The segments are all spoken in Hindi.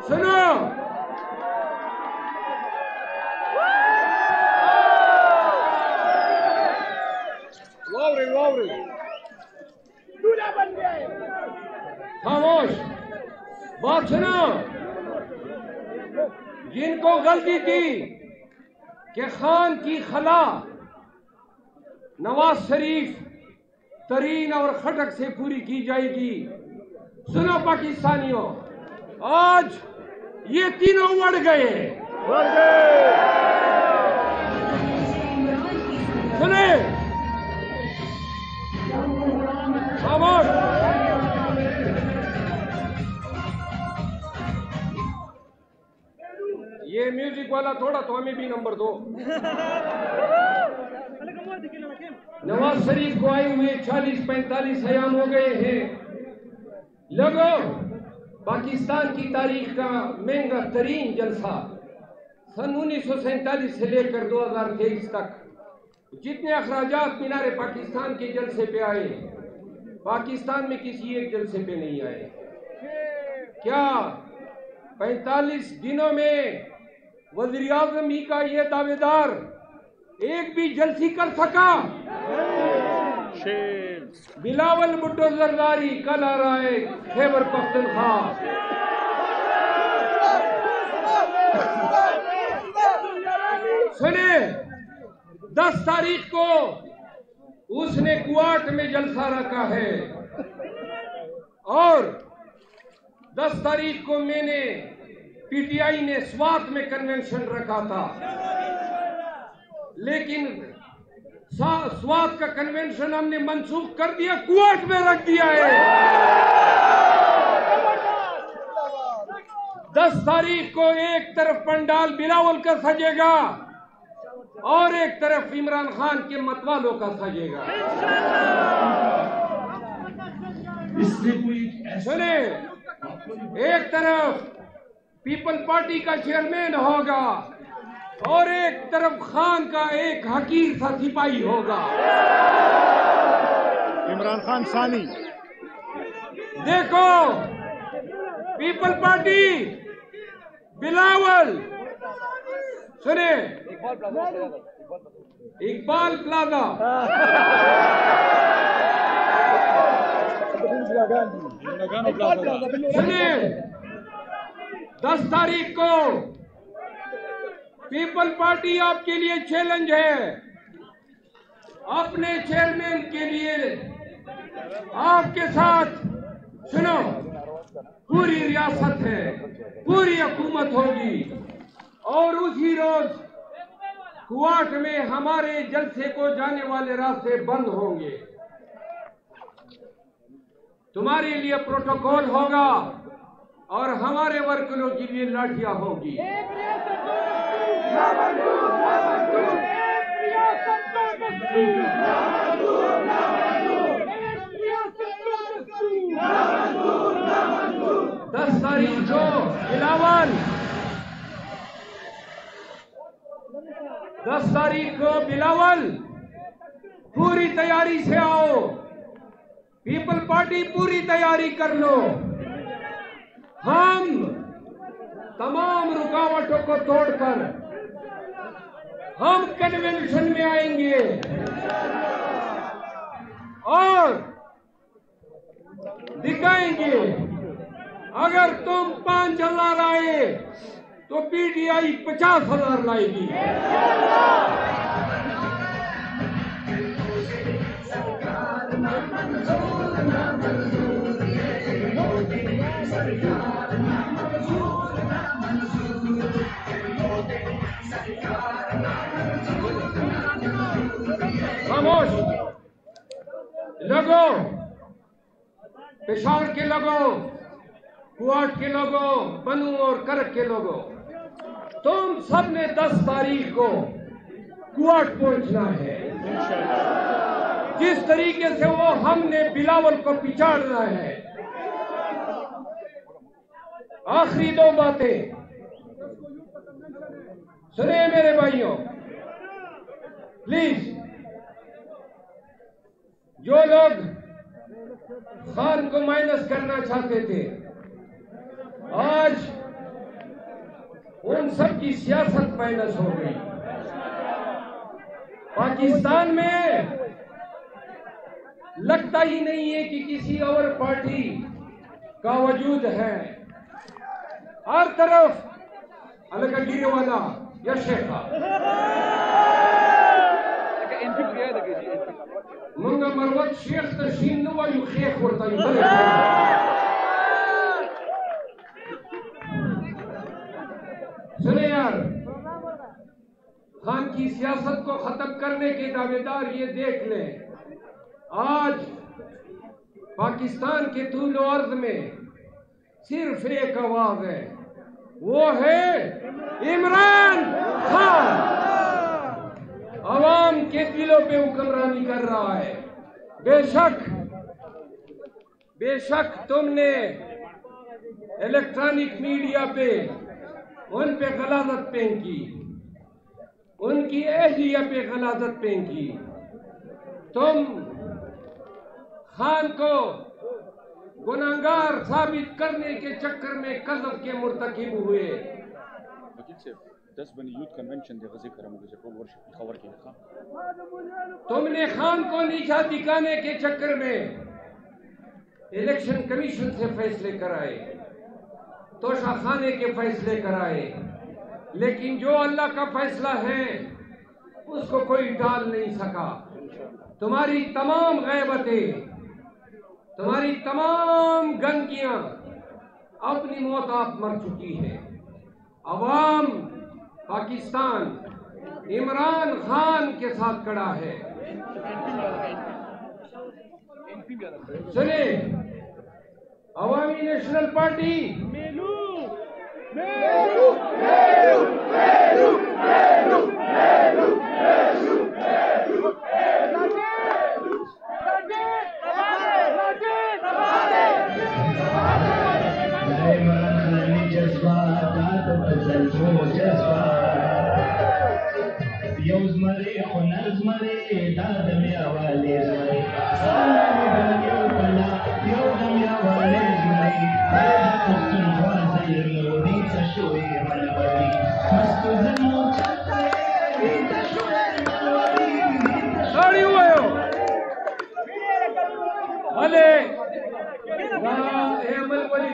सुनो, खामोश, बात सुनो। जिनको गलती थी कि खान की खला नवाज शरीफ तरीन और खटक से पूरी की जाएगी, सुनो पाकिस्तानियों, आज ये तीनों बढ़ गए। सुने, खामोश। ये म्यूजिक वाला थोड़ा तो हमें भी नंबर दो। नवाज शरीफ को आए हुए 40-45 अयाम हो गए हैं। लोगों, पाकिस्तान की तारीख का महंगा तरीन जलसा सन 1947 से लेकर 2023 तक जितने अखराजात मीनार पाकिस्तान के जलसे पे आए, पाकिस्तान में किसी एक जलसे पे नहीं आए। क्या 45 दिनों में वज़ीर आज़म ही का ये दावेदार एक भी जलसी कर सका? बिलावल भुट्टो जरदारी कल आ रहा है खैबर पख्तूनख्वा। सुने, 10 तारीख को उसने कुआट में जलसा रखा है और 10 तारीख को मैंने पीटीआई ने स्वात में कन्वेंशन रखा था, लेकिन स्वात का कन्वेंशन हमने मंसूख कर दिया, कुआट में रख दिया है। 10 तारीख को एक तरफ पंडाल बिलावल का सजेगा और एक तरफ इमरान खान के मतवालों का सजेगा। सुने, एक तरफ पीपल पार्टी का चेयरमैन होगा और एक तरफ खान का एक हकीर सा सिपाही होगा, इमरान खान सानी। देखो, पीपल पार्टी बिलावल, सुने, इकबाल प्लाजा, सुने, 10 तारीख को पीपल पार्टी आपके लिए चैलेंज है। अपने चेयरमैन के लिए आपके साथ, सुनो, पूरी रियासत है, पूरी हुकूमत होगी और उसी रोज कुआट में हमारे जलसे को जाने वाले रास्ते बंद होंगे। तुम्हारे लिए प्रोटोकॉल होगा और हमारे वर्करों के लिए लाठियां होगी। दस तारीख को बिलावल, 10 तारीख को बिलावल पूरी तैयारी से आओ। पीपल पार्टी पूरी तैयारी कर लो। हम तमाम रुकावटों को तोड़कर हम कन्वेंशन में आएंगे और दिखाएंगे, अगर तुम 5,000 आए तो पीटीआई 50,000 लाएगी। खामोश लोगों, पेशावर के लोगों, कुआट के लोगों, बनू और करक के लोगों, तुम सबने 10 तारीख को कुआट पहुंचना है। जिस तरीके से वो हमने बिलावल को पिछाड़ना है। आखिरी 2 बातें, सुनिए मेरे भाइयों, प्लीज, जो लोग खान को माइनस करना चाहते थे, आज उन सब की सियासत माइनस हो गई। पाकिस्तान में लगता ही नहीं है कि किसी और पार्टी का वजूद है। हर तरफ अलगगिरी वाला या शेखा मुंगा मरवत शेख तशीन नुवा यू शेख होता सुने यार, खान की सियासत को खत्म करने के दावेदार ये देख लें, आज पाकिस्तान के तूल अर्ज में सिर्फ एक आवाज है, वो है इमरान खान। आवाम के दिलों पे हुक्मरानी कर रहा है। बेशक तुमने इलेक्ट्रॉनिक मीडिया पे उन पे गलाजत फेंकी, उनकी एहलिया पे गलाजत फेंकी। तुम खान को गुनाहगार साबित करने के चक्कर में कज़ब के मुर्तकिब हुए। तुमने खान को नीचा दिखाने के चक्कर में इलेक्शन कमीशन से फैसले कराए, तोशाखाने के फैसले कराए, लेकिन जो अल्लाह का फैसला है उसको कोई टाल नहीं सका। तुम्हारी तमाम गैबतें, तुम्हारी तमाम गंदगियां अपनी मौत आप मर चुकी है। अवाम पाकिस्तान इमरान खान के साथ खड़ा है। सुनिए, अवामी नेशनल पार्टी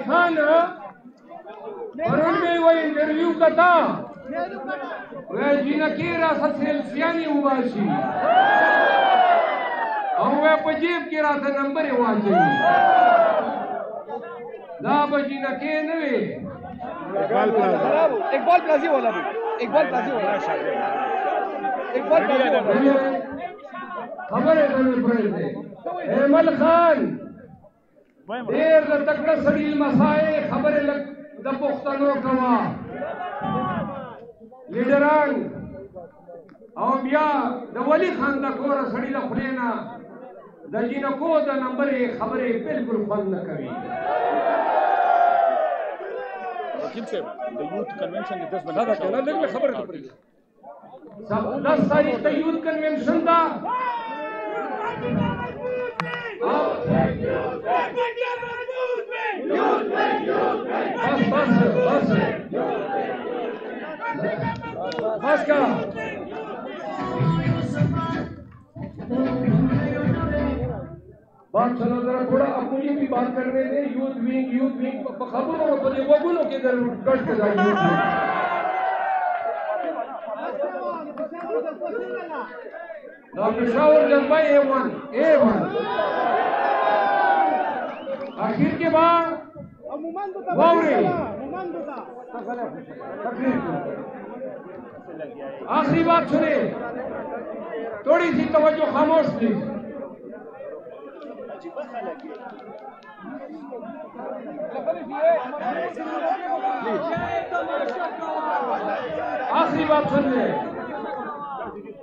खान और उनमें वो इंटरव्यू का था वह जिना के रासत सेल्सियानी हुआ सी और वह पजीब के रासत नंबर हुआ सी ना बजीना के नवे एक बॉल प्लाजी वाला भी एक बॉल प्लाजी वाला खबर है तुम्हें पढ़े थे हेमल खान देर तक सड़ील मसाए खबर दपुख्तनो कवा लीडरान और बिया दवली खान दा कोर सड़ीला खुलेना दजीना को दा नंबर खबर बिल्कुल फल न करी वकील साहब द यूथ कन्वेंशन 10 बजे दादा कहना लग में खबर तो पड़ी सब 10 तारीख का यूथ कन्वेंशन था बस का बात चलो जरा थोड़ा अपनी भी बात करने दें। यूथ विंग खबरों को वो गुनों के जरूर कट के जाए पेशावर जज्बा A1 आखिर के बाद आखिरी बात सुने, थोड़ी सी तवज्जो, खामोश प्लीज। आखिरी बात सुन ले,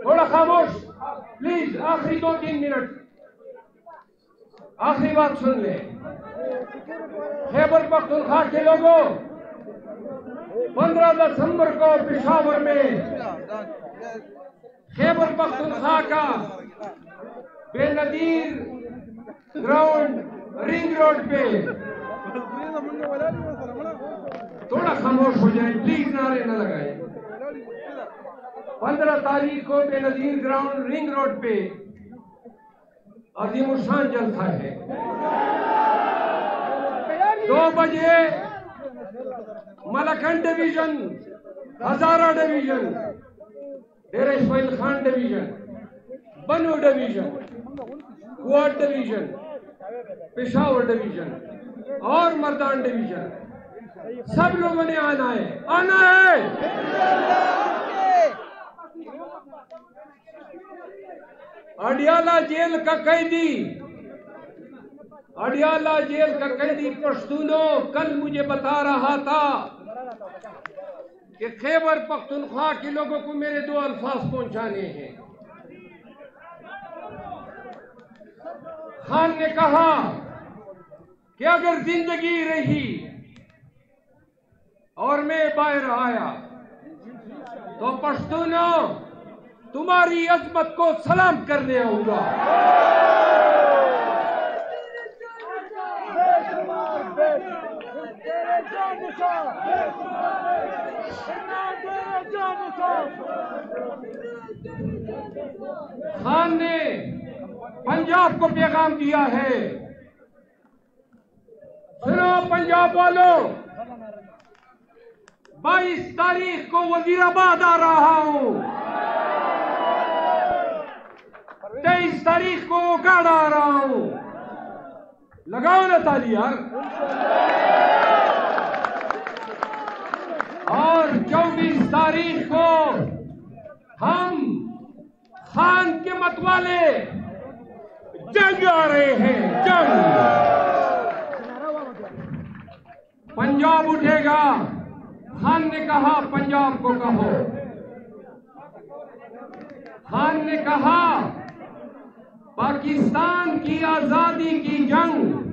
थोड़ा खामोश प्लीज, आखिरी 2-3 मिनट आखिरी बात सुन ले। खैबर पख्तूनख्वा के लोगों, 15 दिसंबर को पेशावर में खैबर पख्तूनख्वा का बेनजीर ग्राउंड रिंग रोड पे, थोड़ा खामोश हो जाए प्लीज, नारे न लगाए। 15 तारीख को बेनजीर ग्राउंड रिंग रोड पे अजीमुशान जलसा है। 2 बजे मलखन डिवीजन, हजारा डिवीजन, डेरा इस्माइल खान डिवीजन, बनू डिवीजन, कुआट डिवीजन, पेशावर डिवीजन और मर्दान डिवीजन, सब लोगों ने आना है, आना है। अडियाला जेल का कैदी, अडियाला जेल का कैदी पश्तूनों कल मुझे बता रहा था कि खैबर पख्तूनख्वा के लोगों को मेरे 2 अल्फाज पहुंचाने हैं। खान ने कहा कि अगर जिंदगी रही और मैं बाहर आया तो पश्तूनों तुम्हारी अजमत को सलाम करने आऊंगा। खान ने पंजाब को पैगाम दिया है, सुनो पंजाब वालों, 22 तारीख को वजीराबाद आ रहा हूं, 23 तारीख को ओकाड़ा आ रहा हूं, लगाओ ना ताली यार। और 24 तारीख को हम खान के मतवाले जंग आ रहे हैं, जंग। पंजाब उठेगा, खान ने कहा पंजाब को कहो, खान ने कहा पाकिस्तान की आजादी की जंग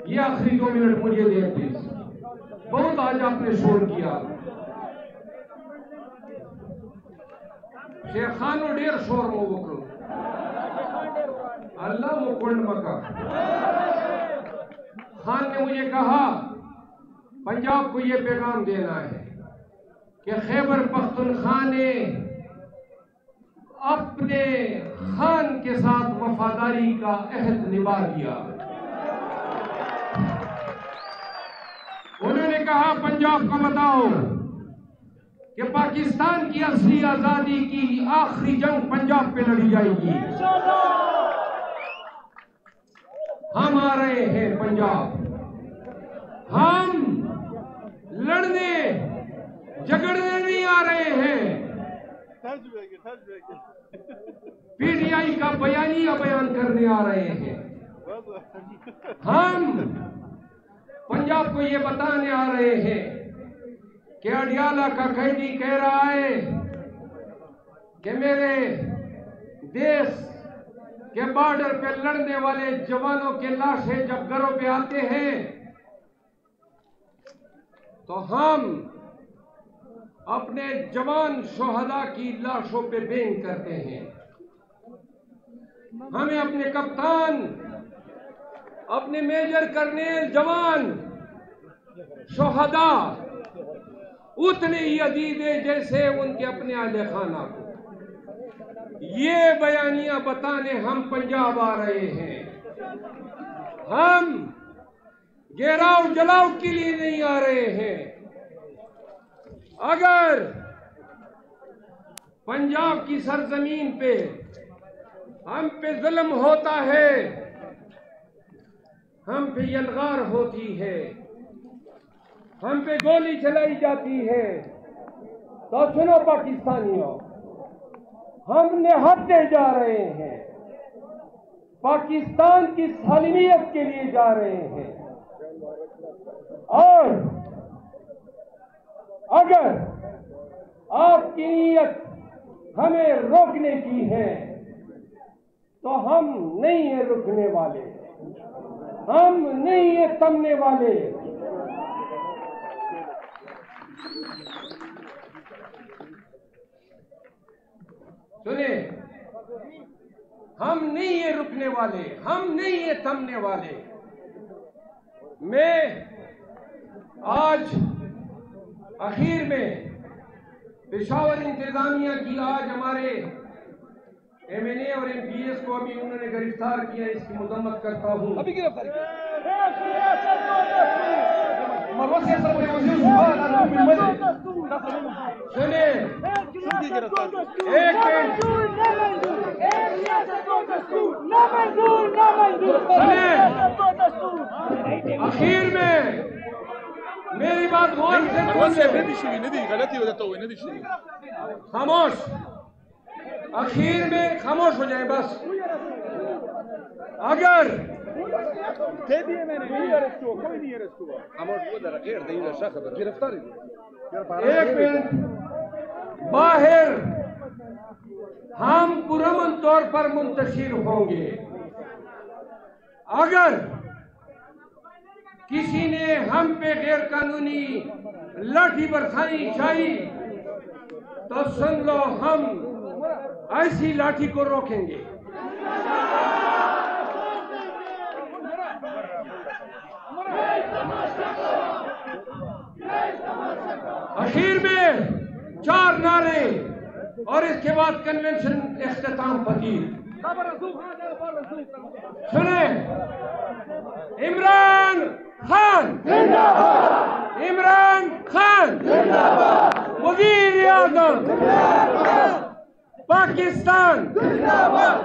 ये आखिरी 2 मिनट मुझे दें प्लीज, बहुत आज आपने शोर किया। शेख खानो डेर शोर मो वकरो अल्लाह मुकुंड मका। खान ने मुझे कहा पंजाब को यह पैगाम देना है कि खैबर पख्तूनख्वा ने अपने खान के साथ वफादारी का अहद निभा दिया। उन्होंने कहा पंजाब को बताओ कि पाकिस्तान की असली आजादी की आखिरी जंग पंजाब पे लड़ी जाएगी। हम आ रहे हैं पंजाब, हम लड़ने झगड़ने नहीं आ रहे हैं। पीटीआई का बयानिया बयान करने आ रहे हैं। हम पंजाब को ये बताने आ रहे हैं कि अडियाला का कैदी कह रहा है कि मेरे देश के बॉर्डर पे लड़ने वाले जवानों के लाशें जब घरों पे आते हैं तो हम अपने जवान शोहदा की लाशों पे बेंग करते हैं। हमें अपने कप्तान, अपने मेजर कर्नेल, जवान शोहदा उतने ही अजीज है जैसे उनके अपने आले खाना को। ये बयानियां बताने हम पंजाब आ रहे हैं। हम घेराव जलाव के लिए नहीं आ रहे हैं। अगर पंजाब की सरजमीन पे हम पे जुल्म होता है, हम पे यलगार होती है, हम पे गोली चलाई जाती है, तो सुनो पाकिस्तानियों, हम निहत्ते जा रहे हैं, पाकिस्तान की सालिमियत के लिए जा रहे हैं। और अगर आपकी नीयत हमें रोकने की है तो हम नहीं है रुकने वाले। हम नहीं ये थमने वाले। सुने, हम नहीं ये रुकने वाले, हम नहीं ये थमने वाले। मैं आज आखिर में पेशावर इंतजामिया की आज हमारे MNA और MPS को अभी उन्होंने गिरफ्तार किया, इसकी मजम्मत करता हूँ। अभी गिरफ्तार सुने, एक आखिर में मेरी बात गौर से खामोश, आखिर में खामोश हो जाए बस। अगर एक मिनट बाहर हम पुरअमन तौर पर मुंतशिर होंगे। अगर किसी ने हम पे गैर कानूनी लाठी बरसाई चाही तो सुन लो, हम ऐसी लाठी को रोकेंगे। आखिर में 4 नारे और इसके बाद कन्वेंशन इख्तिताम पजीर। सुने, इमरान खान जिंदाबाद, इमरान खान जिंदाबाद, वजीर आज़म पाकिस्तान जिंदाबाद,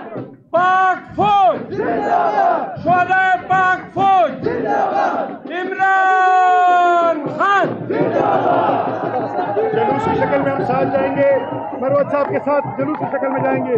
पाक फौज जिंदाबाद, शोहदाए पाक फौज जिंदाबाद, इमरान खान जिंदाबाद। जुलूस की शक्ल में हम साथ जाएंगे, मरवत साहब के साथ जुलूस की शक्ल में जाएंगे।